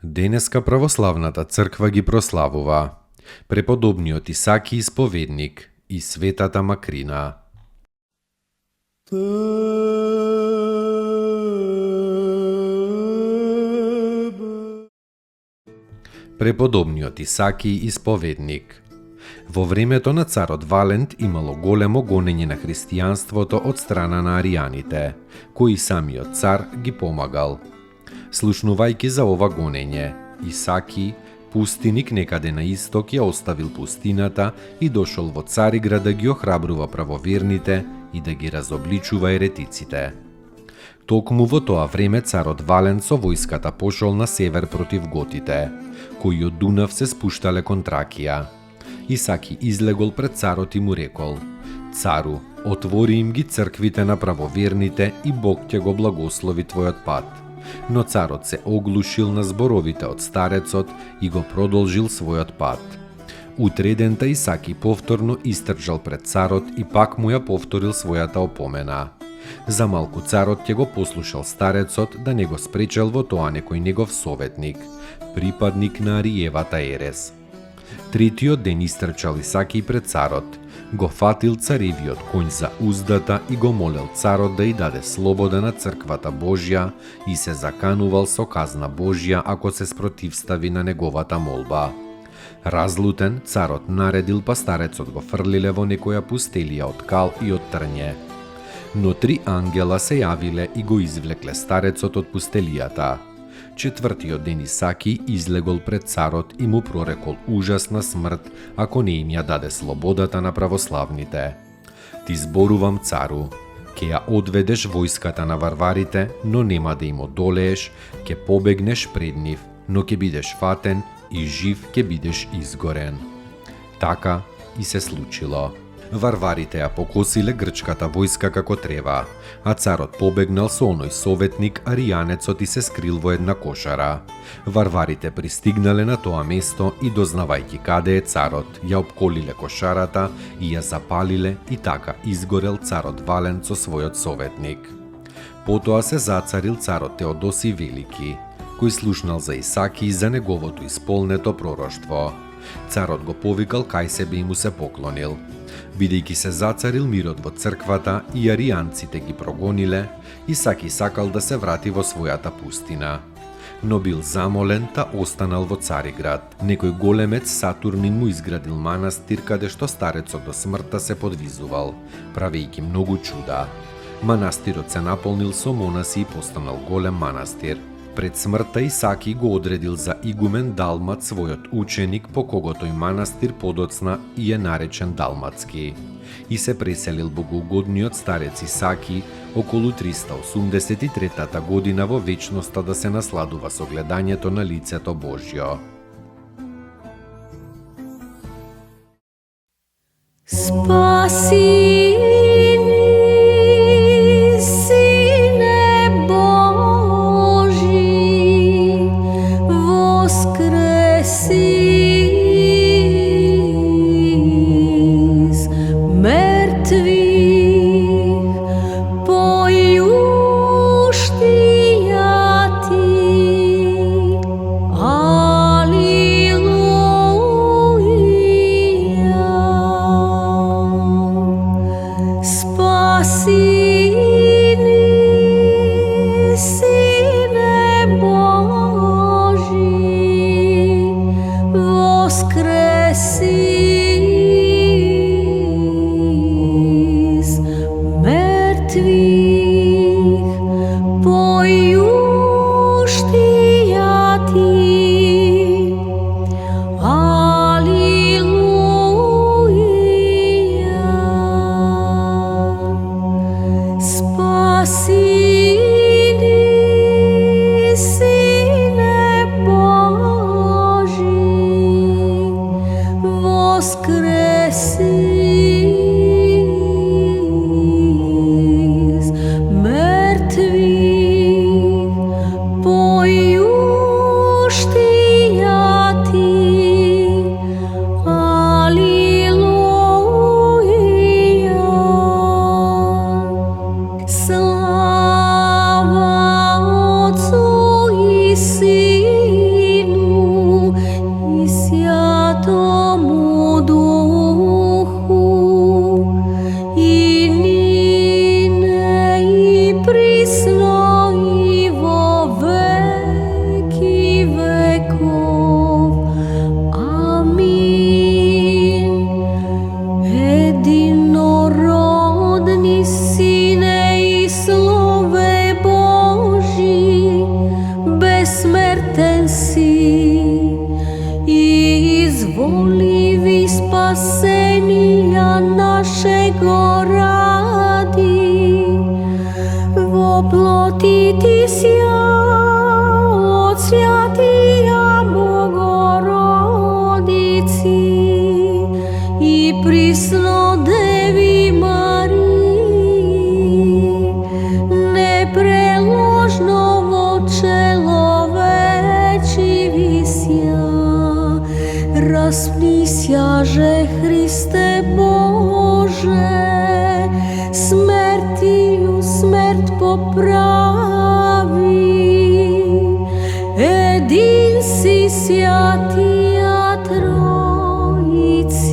Денеска православната црква ги прославува преподобниот Исаки исповедник и светата Макрина. Преподобниот Исаки исповедник. Во времето на царот Валент имало големо гонење на христијанството од страна на аријаните, кои самиот цар ги помагал. Слушнувајќи за ова гонење, Исаки, пустиник некаде на исток, ја оставил пустината и дошол во Цариград да ги охрабрува правоверните и да ги разобличува еретиците. Токму во тоа време царот Валент со војската пошол на север против готите, кои од Дунав се спуштале кон Тракија. Исаки излегол пред царот и му рекол: "Цару, отвори им ги црквите на правоверните и Бог ќе го благослови твојот пат." Но царот се оглушил на зборовите од старецот и го продолжил својот пат. Утредента Исаки повторно истрчал пред царот и пак му ја повторил својата опомена. За малку царот ќе го послушал старецот да не го спречел во тоа некој негов советник, припадник на Ариевата ерес. Третиот ден истрчал Исаки пред царот, го фатил царевиот конј за уздата и го молел царот да ја даде слобода на црквата Божја и се заканувал со казна Божја ако се спротивстави на неговата молба. Разлутен, царот наредил па старецот го фрлиле во некоја пустелија од кал и од трње. Но 3 ангела се јавиле и го извлекле старецот од пустелијата. Четвртиот ден Исаки излегол пред царот и му прорекол ужасна смрт ако не им ја даде слободата на православните. "Ти зборувам, цару, ќе ја одведеш војската на варварите, но нема да им одолееш, ќе побегнеш пред нив, но ќе бидеш фатен и жив ќе бидеш изгорен." Така и се случило. Варварите ја покосиле грчката војска како треба, а царот побегнал со оној советник аријанецот и се скрил во една кошара. Варварите пристигнале на тоа место и дознавајќи каде е царот, ја опколиле кошарата и ја запалиле и така изгорел царот Валент со својот советник. Потоа се зацарил царот Теодоси Велики, кој слушнал за Исаки и за неговото исполнето пророштво. Царот го повикал кај себе и му се поклонил. Бидејќи се зацарил мирот во црквата и аријанците ги прогониле, Исаки сакал да се врати во својата пустина. Но бил замолен та останал во Цариград. Некој големец Сатурнин му изградил манастир каде што старецот до смртта се подвизувал, правејќи многу чуда. Манастирот се наполнил со монаси и постанал голем манастир. Пред смртта Исаки го одредил за игумен Далмат својот ученик, по кого тој манастир подоцна и е наречен Далматски. И се преселил богоугодниот старец Исаки околу 383 година во вечноста да се насладува со гледањето на лицето Божјо. Спаси Спаси прави, един си Святија Тројци,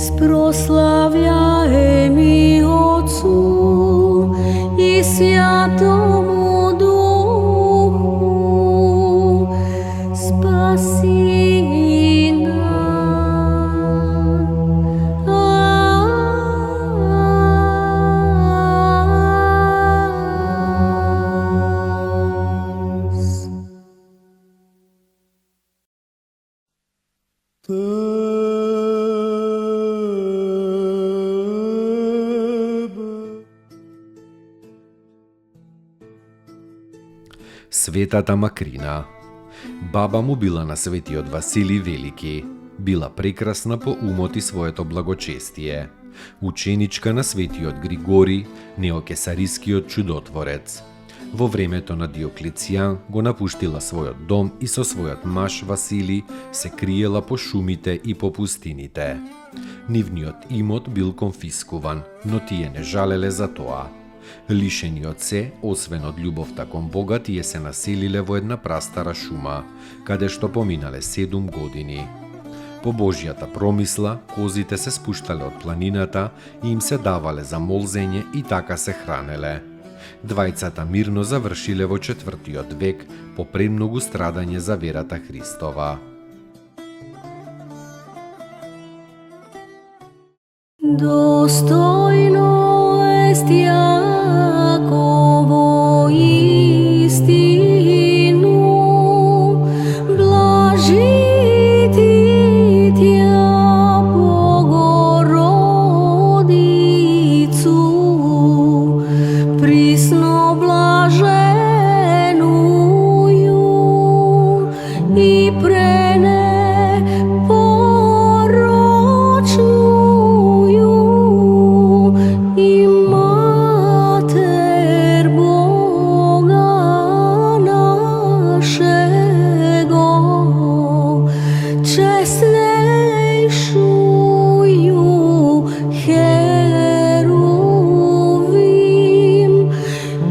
спрославјаеми Отцу и Святому Духу, спаси Светата Макрина. Баба му била на светиот Василий Велики. Била прекрасна по умот и своето благочестие. Ученичка на светиот Григори, неокесарискиот чудотворец. Во времето на Диоклецијан го напуштила својот дом и со својот маж Василий се криела по шумите и по пустините. Нивниот имот бил конфискуван, но тие не жалеле за тоа. Лишени од се, освен од љубовта кон Бога, тие се населиле во една прастара шума, каде што поминале 7 години. По Божјата промисла, козите се спуштале од планината и им се давале за молзење и така се хранеле. Двајцата мирно завршиле во 4. век по премногу страдање за верата Христова. Достојно ест Јаково истину, блажити тја Богородицу, присно блаженују и пренепорочнују и Матер Бога нашего, честнейшую Херувим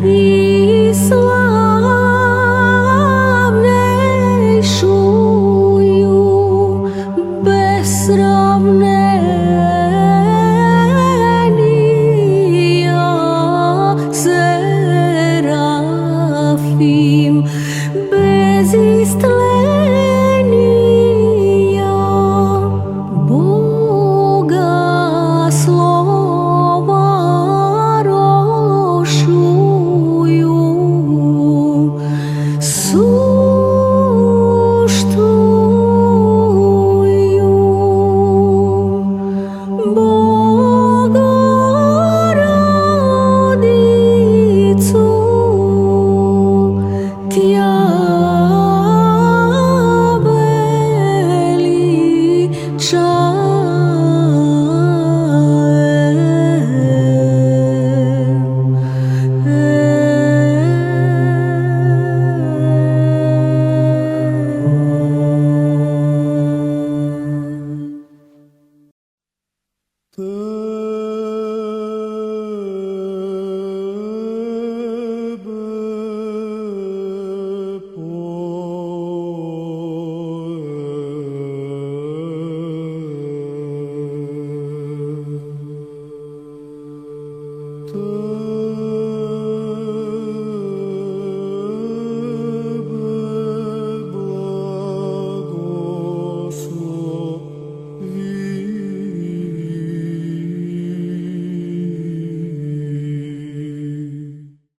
и славнейшую без сравнения Серафим, без истления Бога слова рошую, суштую Богородицу, тја Tebe